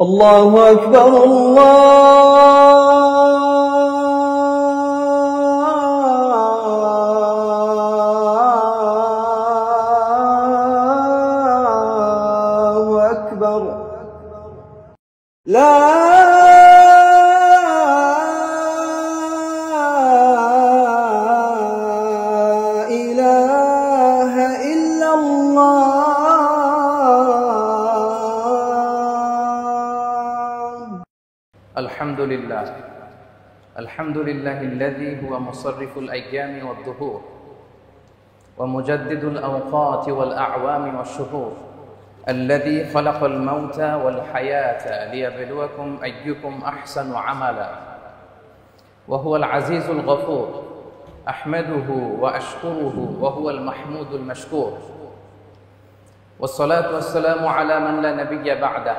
الله أكبر الله أكبر لا إله إلا الله الحمد لله الذي هو مصرف الأيام والدهور ومجدد الأوقات والأعوام والشهور الذي خلق الموت والحياة ليبلوكم أيكم أحسن عملا وهو العزيز الغفور أحمده وأشكره وهو المحمود المشكور والصلاة والسلام على من لا نبي بعده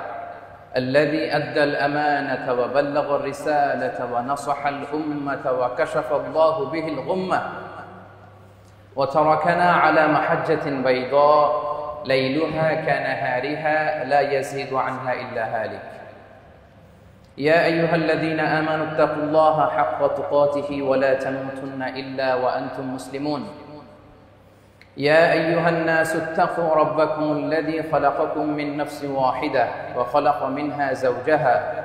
الذي أدى الأمانة وبلغ الرسالة ونصح الأمة وكشف الله به الغمة وتركنا على محجة بيضاء ليلها كنهارها لا يزيغ عنها إلا هالك يا أيها الذين آمنوا اتقوا الله حق تقاته ولا تموتن إلا وأنتم مسلمون يا أيها الناس اتقوا ربكم الذي خلقكم من نفس واحدة وخلق منها زوجها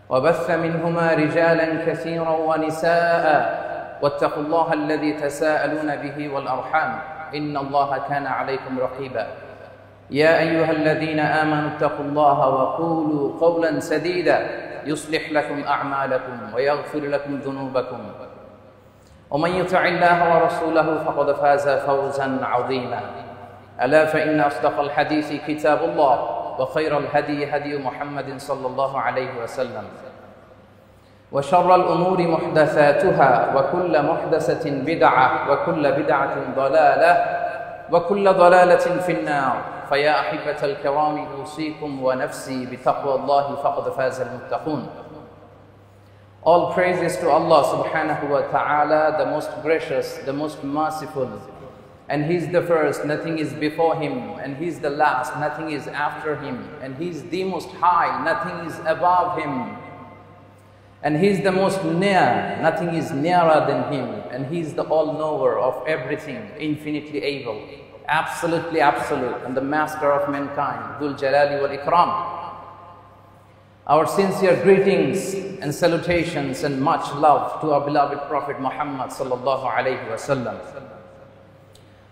وبث منهما رجالا كثيرا ونساء واتقوا الله الذي تساءلون به والأرحام إن الله كان عليكم رقيبا يا أيها الذين آمنوا اتقوا الله وقولوا قولا سديدا يصلح لكم أعمالكم ويغفر لكم ذنوبكم ومن يطع الله ورسوله فقد فاز فوزا عظيما ألا فإن أصدق الحديث كتاب الله وخير الهدي هدي محمد صلى الله عليه وسلم وشر الأمور محدثاتها وكل محدثة بدعة وكل بدعة ضلالة وكل ضلالة في النار فيا أحبة الكرام أوصيكم ونفسي بتقوى الله فقد فاز المتقون. All praises to Allah subhanahu wa ta'ala, the most gracious, the most merciful. And He's the first, nothing is before Him. And He's the last, nothing is after Him. And He's the most high, nothing is above Him. And He's the most near, nothing is nearer than Him. And He's the all-knower of everything, infinitely able, absolutely absolute, and the master of mankind, Dhul Jalali wal Ikram. Our sincere greetings and salutations and much love to our beloved Prophet Muhammad sallallahu alayhi wa sallam.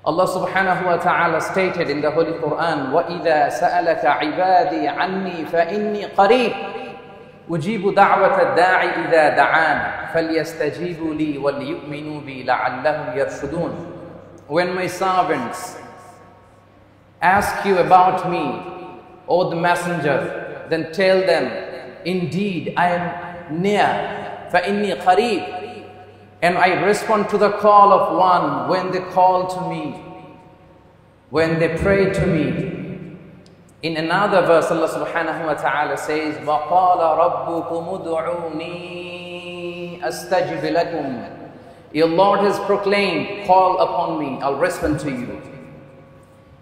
Allah subhanahu wa ta'ala stated in the Holy Quran, وَإِذَا سَأَلَكَ عِبَادِي عَنِّي فَإِنِّي قَرِيبٌ أُجِيبُ دَعْوَةَ الدَّاعِ إِذَا دَعَانِ فَلْيَسْتَجِيبُوا لِي وَلْيُؤْمِنُوا بِي لَعَلَّهُمْ يَرْشُدُونَ. When my servants ask you about me, O the Messenger, then tell them, indeed I am near, فَإِنِّي قَرِيبٌ, and I respond to the call of one when they call to me, when they pray to me. In another verse, Allah subhanahu wa ta'ala says, وَقَالَ رَبُّكُمُ ادْعُونِي أَسْتَجِبْ لَكُمْ. Your Lord has proclaimed, call upon me, I'll respond to you.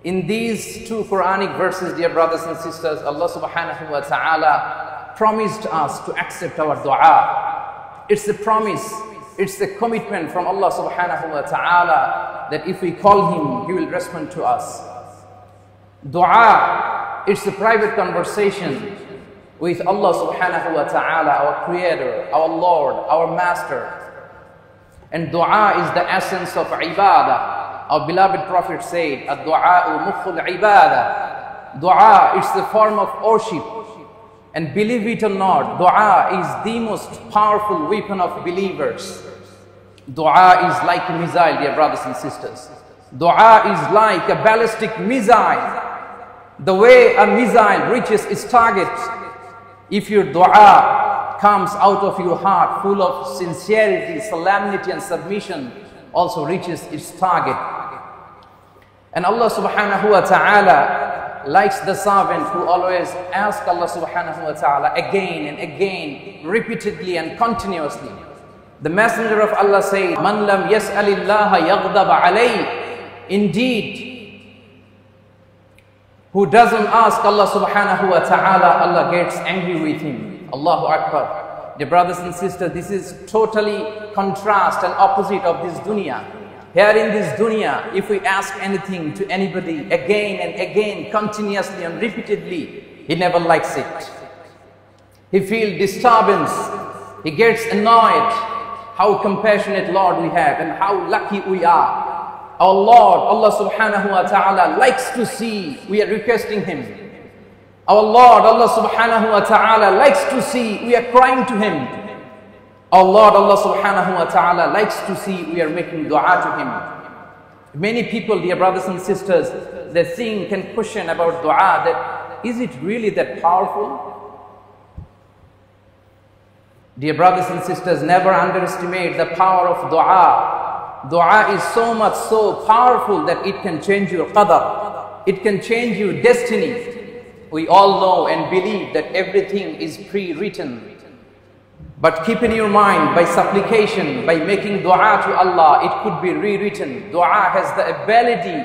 In these two Quranic verses, dear brothers and sisters, Allah subhanahu wa ta'ala promised us to accept our dua. It's a promise, it's a commitment from Allah subhanahu wa ta'ala that if we call Him, He will respond to us. Dua, it's a private conversation with Allah subhanahu wa ta'ala, our Creator, our Lord, our Master. And dua is the essence of ibadah. Our beloved Prophet said, "Ad-du'a'u mukhul ibadah." Dua is the form of worship. And believe it or not, dua is the most powerful weapon of believers. Dua is like a missile, dear brothers and sisters. Dua is like a ballistic missile. The way a missile reaches its target, if your dua comes out of your heart full of sincerity, solemnity and submission, also reaches its target. And Allah subhanahu wa ta'ala likes the servant who always asks Allah subhanahu wa ta'ala again and again, repeatedly and continuously. The Messenger of Allah said, "Man lam yas'alillaha yaghdab alayhi." Indeed, who doesn't ask Allah subhanahu wa ta'ala, Allah gets angry with him. Allahu Akbar. Dear brothers and sisters, this is totally contrast and opposite of this dunya. Here in this dunya, if we ask anything to anybody again and again, continuously and repeatedly, he never likes it. He feels disturbance. He gets annoyed. How compassionate Lord we have and how lucky we are. Our Lord, Allah subhanahu wa ta'ala likes to see we are requesting Him. Our Lord, Allah subhanahu wa ta'ala likes to see we are crying to Him. Our Lord, Allah subhanahu wa ta'ala likes to see we are making dua to Him. Many people, dear brothers and sisters, they think and question about dua, that is it really that powerful? Dear brothers and sisters, never underestimate the power of dua. Dua is so much so powerful that it can change your qadar. It can change your destiny. We all know and believe that everything is pre-written. But keep in your mind, by supplication, by making dua to Allah, it could be rewritten. Dua has the ability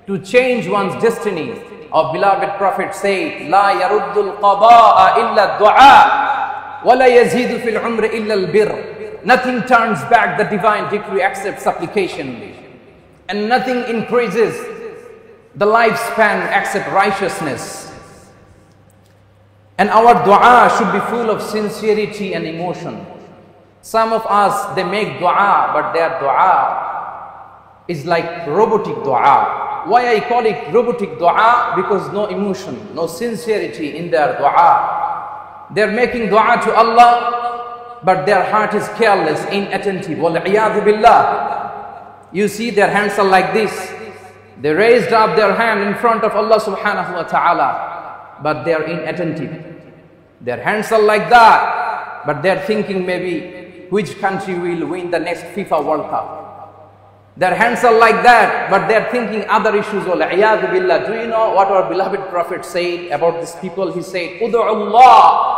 to change one's destiny. Our beloved Prophet said, "La yaruddul qada'a illa dua, wa la yazidu fil umri illa al-birr." Nothing turns back the divine decree except supplication. And nothing increases the lifespan except righteousness. And our dua should be full of sincerity and emotion. Some of us, they make dua, but their dua is like robotic dua. Why I call it robotic dua? Because no emotion, no sincerity in their dua. They're making dua to Allah, but their heart is careless, inattentive. Wal-iyadhu billah. You see their hands are like this. They raised up their hand in front of Allah subhanahu wa ta'ala, but they are inattentive. Their hands are like that, but they are thinking maybe which country will win the next FIFA World Cup. Their hands are like that, but they are thinking other issues. Wal-iyadhu billah. Do you know what our beloved Prophet said about these people? He said, "Ud'u Allah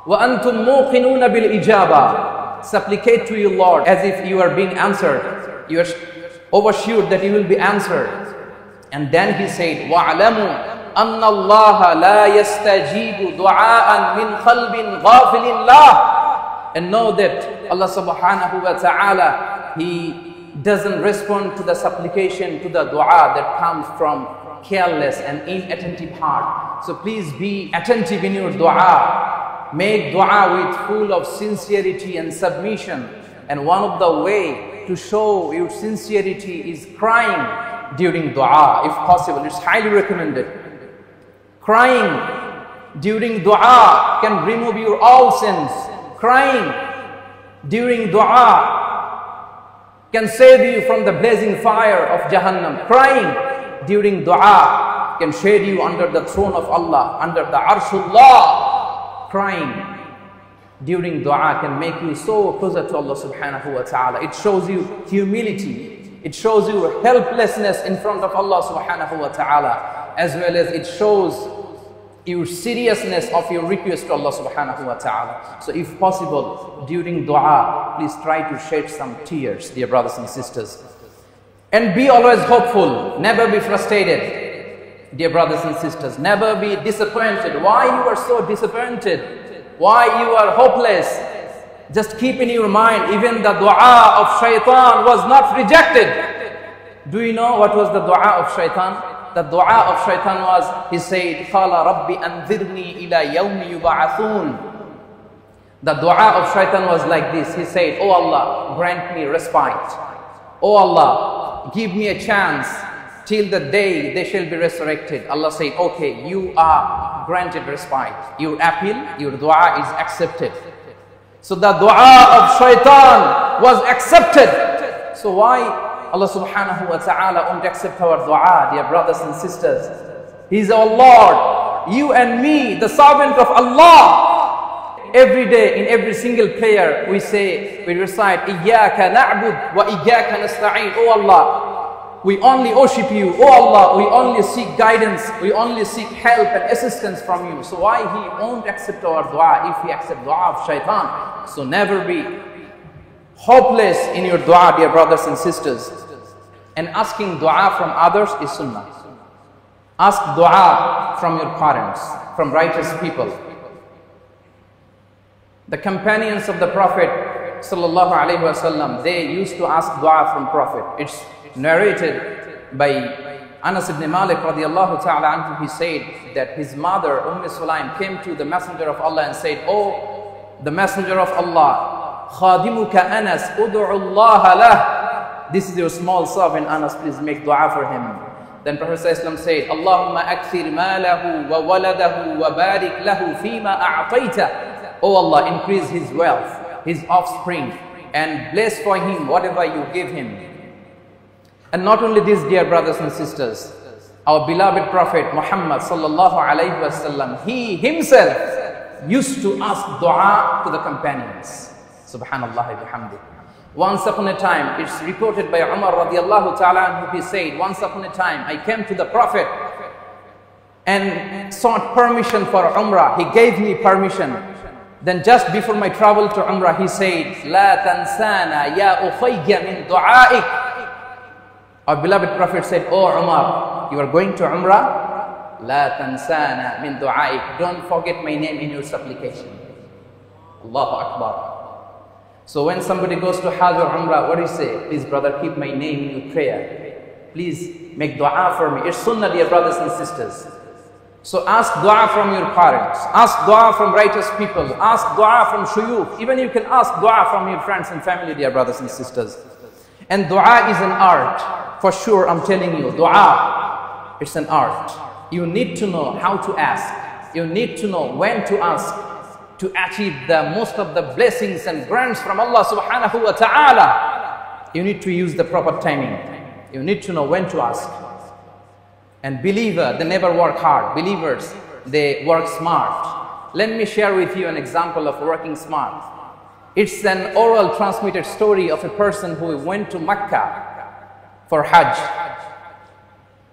wa antum muqinuna bil ijaba." Supplicate to your Lord as if you are being answered. You are oversure that you will be answered. And then he said, "Wa'lamu anna Allah la yastajibu du'aan min qalbin ghafilin lah." And know that Allah subhanahu wa ta'ala, He doesn't respond to the supplication, to the dua that comes from careless and inattentive heart. So please be attentive in your dua. Make dua with full of sincerity and submission. And one of the way to show your sincerity is crying during dua, if possible. It's highly recommended. Crying during dua can remove your all sins. Crying during dua can save you from the blazing fire of Jahannam. Crying during dua can shade you under the throne of Allah, under the Arshullah. Crying during dua can make you so closer to Allah subhanahu wa ta'ala. It shows you humility. It shows you helplessness in front of Allah subhanahu wa ta'ala, as well as it shows your seriousness of your request to Allah subhanahu wa ta'ala. So if possible, during dua, please try to shed some tears, dear brothers and sisters. And be always hopeful. Never be frustrated. Dear brothers and sisters, never be disappointed. Why you are so disappointed? Why you are hopeless? Just keep in your mind, even the dua of shaitan was not rejected. Do you know what was the dua of shaitan? The dua of shaitan was, he said, "Qala Rabbi anzirni ila yawmi yub'athun." The dua of shaitan was like this. He said, "Oh Allah, grant me respite. Oh Allah, give me a chance till the day they shall be resurrected." Allah said, "Okay, you are granted respite. Your appeal, your dua is accepted." So the dua of shaitan was accepted. So why Allah subhanahu wa ta'ala won't accept our dua, dear brothers and sisters? He's our Lord. You and me, the servant of Allah. Every day, in every single prayer, we recite, "Iyyaka na'bud wa iyyaka nasta'in." Oh Allah, we only worship you. Oh Allah, we only seek guidance. We only seek help and assistance from you. So why He won't accept our dua if He accepts dua of shaitan? So never be hopeless in your dua, dear brothers and sisters. And asking dua from others is sunnah. Ask dua from your parents, from righteous people. The companions of the Prophet sallallahu alaihi wasallam, they used to ask dua from Prophet. It's narrated by Anas ibn Malik radiallahu ta'ala anhu. He said that his mother Sulaim came to the Messenger of Allah and said, "Oh, the Messenger of Allah, khadimuka Anas, ud'u Allah lah." This is your small servant Anas, please make dua for him. Then Prophet ﷺ said, "Allahumma akthir malahu wa waladahu wa barik lahu fima a'tayta." Oh Allah, increase his wealth, his offspring, and bless for him whatever you give him. And not only this, dear brothers and sisters, our beloved Prophet Muhammad sallallahu alaihi wasallam, he himself used to ask dua to the companions. Subhanallah bihamdi. Once upon a time, it's reported by Umar radiallahu ta'ala, he said, once upon a time, I came to the Prophet and sought permission for Umrah. He gave me permission. Then just before my travel to Umrah, he said, "La tansana ya ukhayya min du'aik." Our beloved Prophet said, "Oh Umar, you are going to Umrah? La tansana min du'aik. Don't forget my name in your supplication." Allahu Akbar. So when somebody goes to Hajj or Umrah, what do you say? "Please brother, keep my name in your prayer. Please make dua for me." It's sunnah, dear brothers and sisters. So ask dua from your parents, ask dua from righteous people, ask dua from shuyukh. Even you can ask dua from your friends and family, dear brothers and sisters. And dua is an art. For sure, I'm telling you, dua, it's an art. You need to know how to ask. You need to know when to ask to achieve the most of the blessings and grants from Allah subhanahu wa ta'ala. You need to use the proper timing. You need to know when to ask. And believer, they never work hard. Believers, they work smart. Let me share with you an example of working smart. It's an oral transmitted story of a person who went to Mecca for Hajj.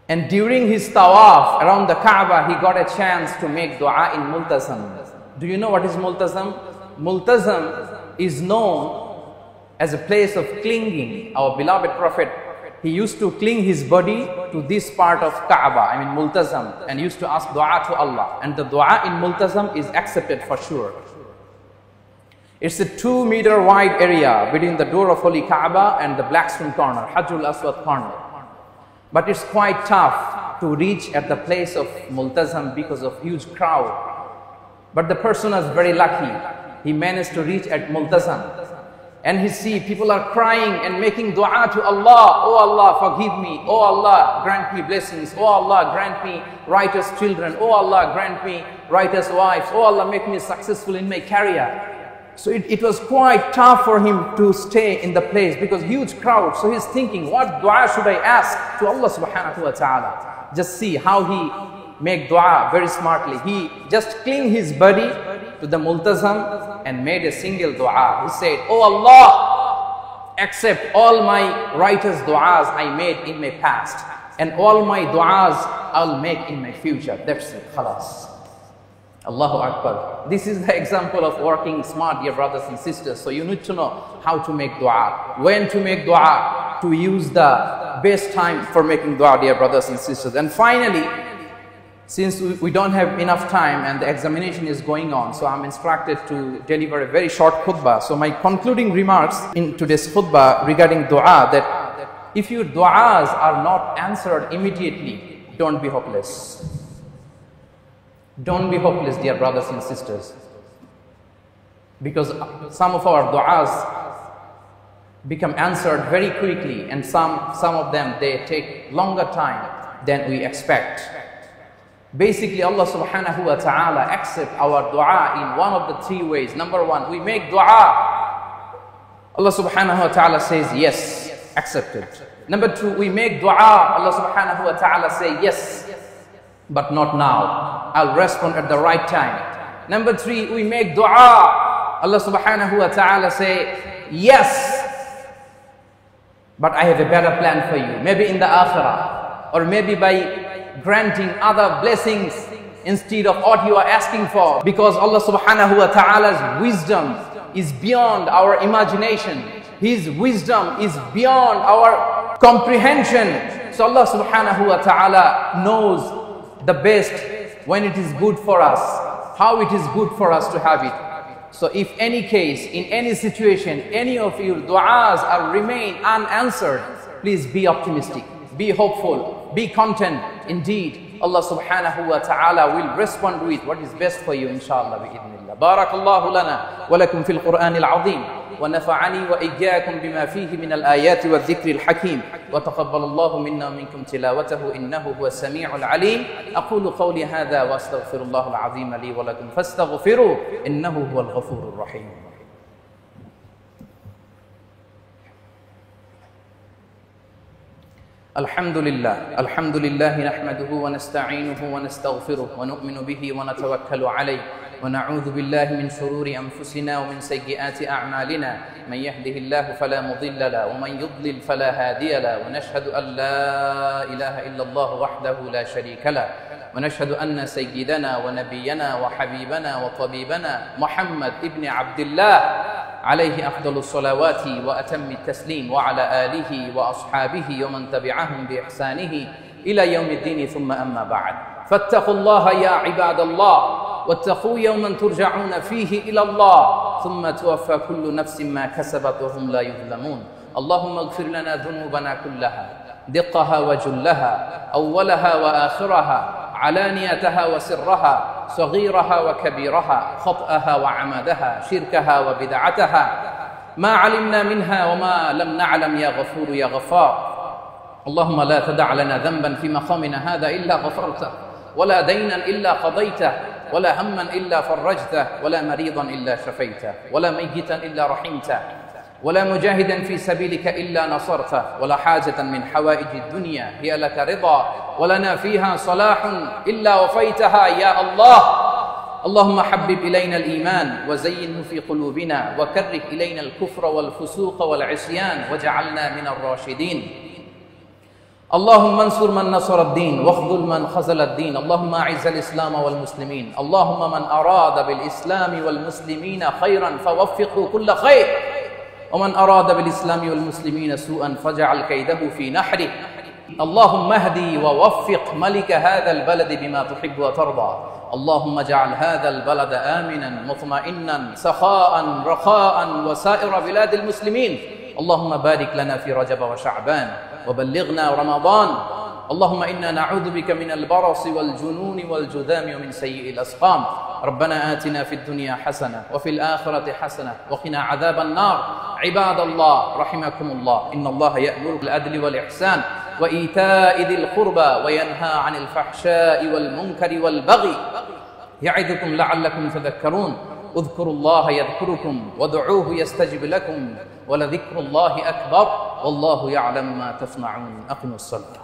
And during his tawaf around the Kaaba, he got a chance to make dua in multazam. Do you know what is multazam? Multazam is known as a place of clinging. Our beloved Prophet, he used to cling his body to this part of Kaaba, I mean multazam, and used to ask dua to Allah. And the dua in multazam is accepted for sure. It's a 2-meter wide area between the door of Holy Kaaba and the black stone corner, Hajjul Aswad corner. But it's quite tough to reach at the place of multazam because of huge crowd. But the person was very lucky. He managed to reach at multazam. And he see people are crying and making dua to Allah. "Oh Allah, forgive me. Oh Allah, grant me blessings. Oh Allah, grant me righteous children. Oh Allah, grant me righteous wives. Oh Allah, make me successful in my career." So it was quite tough for him to stay in the place because huge crowd. So he's thinking, what dua should I ask to Allah subhanahu wa ta'ala? Just see how he make dua very smartly. He just cling his body to the multazam and made a single dua. He said, "Oh Allah, accept all my righteous duas I made in my past, and all my duas I'll make in my future." That's it, khalas. Allahu Akbar. This is the example of working smart, dear brothers and sisters. So you need to know how to make dua, when to make dua, to use the best time for making dua, dear brothers and sisters. And finally, since we don't have enough time and the examination is going on, so I'm instructed to deliver a very short khutbah. So my concluding remarks in today's khutbah regarding dua, that if your duas are not answered immediately, don't be hopeless. Don't be hopeless, dear brothers and sisters. Because some of our duas become answered very quickly, and some of them, they take longer time than we expect. Basically, Allah subhanahu wa ta'ala accepts our dua in one of the 3 ways. Number 1, we make dua. Allah subhanahu wa ta'ala says, yes, accepted. Number 2, we make dua. Allah subhanahu wa ta'ala says, yes, but not now. I'll respond at the right time. Number 3, we make dua. Allah subhanahu wa ta'ala say, yes, but I have a better plan for you. Maybe in the akhirah, or maybe by granting other blessings instead of what you are asking for. Because Allah subhanahu wa ta'ala's wisdom is beyond our imagination. His wisdom is beyond our comprehension. So Allah subhanahu wa ta'ala knows the best, when it is good for us, how it is good for us to have it. So if any case, in any situation, any of your du'as are remain unanswered, please be optimistic, be hopeful, be content. Indeed, Allah subhanahu wa ta'ala will respond with what is best for you, inshallah, bi'idhnillah. Barakallahu lana wa lakum fil Qur'an al-azim. ونفعني وإياكم بما فيه من الآيات والذكر الحكيم وتقبل الله منا ومنكم تلاوته إنه هو السميع العليم. أقول قولي هذا وأستغفر الله العظيم لي ولكم فاستغفروه إنه هو الغفور الرحيم. الحمد لله نحمده ونستعينه ونستغفره ونؤمن به ونتوكل عليه ونعوذ بالله من شرور أنفسنا ومن سيئات أعمالنا. من يهده الله فلا مضل له ومن يضلل فلا هادي له ونشهد أن لا إله إلا الله وحده لا شريك له ونشهد أن سيدنا ونبينا وحبيبنا وطبيبنا محمد ابن عبد الله عليه أفضل الصلوات وأتم التسليم وعلى آله وأصحابه ومن تبعهم بإحسانه إلى يوم الدين ثم أما بعد فاتقوا الله يا عباد الله واتقوا يوما ترجعون فيه إلى الله ثم توفى كل نفس ما كسبت وهم لا يظلمون. اللهم اغفر لنا ذنوبنا كلها دقها وجلها أولها وآخرها علانيتها وسرها صغيرها وكبيرها خطأها وعمدها شركها وبدعتها ما علمنا منها وما لم نعلم يا غفور يا غفار. اللهم لا تدع لنا ذنبا في مقامنا هذا إلا غفرته ولا دينا إلا قضيته ولا هما إلا فرجته ولا مريضا إلا شفيته ولا ميتا إلا رحمته ولا مجاهدا في سبيلك إلا نصرته ولا حاجة من حوائج الدنيا هي لك رضا ولنا فيها صلاح إلا وفيتها يا الله. اللهم حبب إلينا الإيمان وزينه في قلوبنا وكره إلينا الكفر والفسوق والعصيان واجعلنا من الراشدين. اللهم انصر من نصر الدين واخذل من خذل الدين. اللهم أعز الإسلام والمسلمين. اللهم من أراد بالإسلام والمسلمين خيرا فوفقه كل خير ومن أراد بالإسلام والمسلمين سوءا فاجعل كيده في نحره. اللهم اهدي ووفق ملك هذا البلد بما تحب وترضى. اللهم اجعل هذا البلد آمنا مطمئنا سخاء رخاء وسائر بلاد المسلمين. اللهم بارك لنا في رجب وشعبان وبلغنا رمضان. اللهم إنا نعوذ بك من البرص والجنون والجذام ومن سيء الأسقام. ربنا آتنا في الدنيا حسنة وفي الآخرة حسنة وقنا عذاب النار. عباد الله رحمكم الله إن الله يأمر بالعدل والإحسان وإيتاء ذي القربى وينهى عن الفحشاء والمنكر والبغي يعظكم لعلكم تذكرون. اذكروا الله يذكركم وادعوه يستجب لكم ولذكر الله أكبر والله يعلم ما تصنعون. أقيموا الصلاة.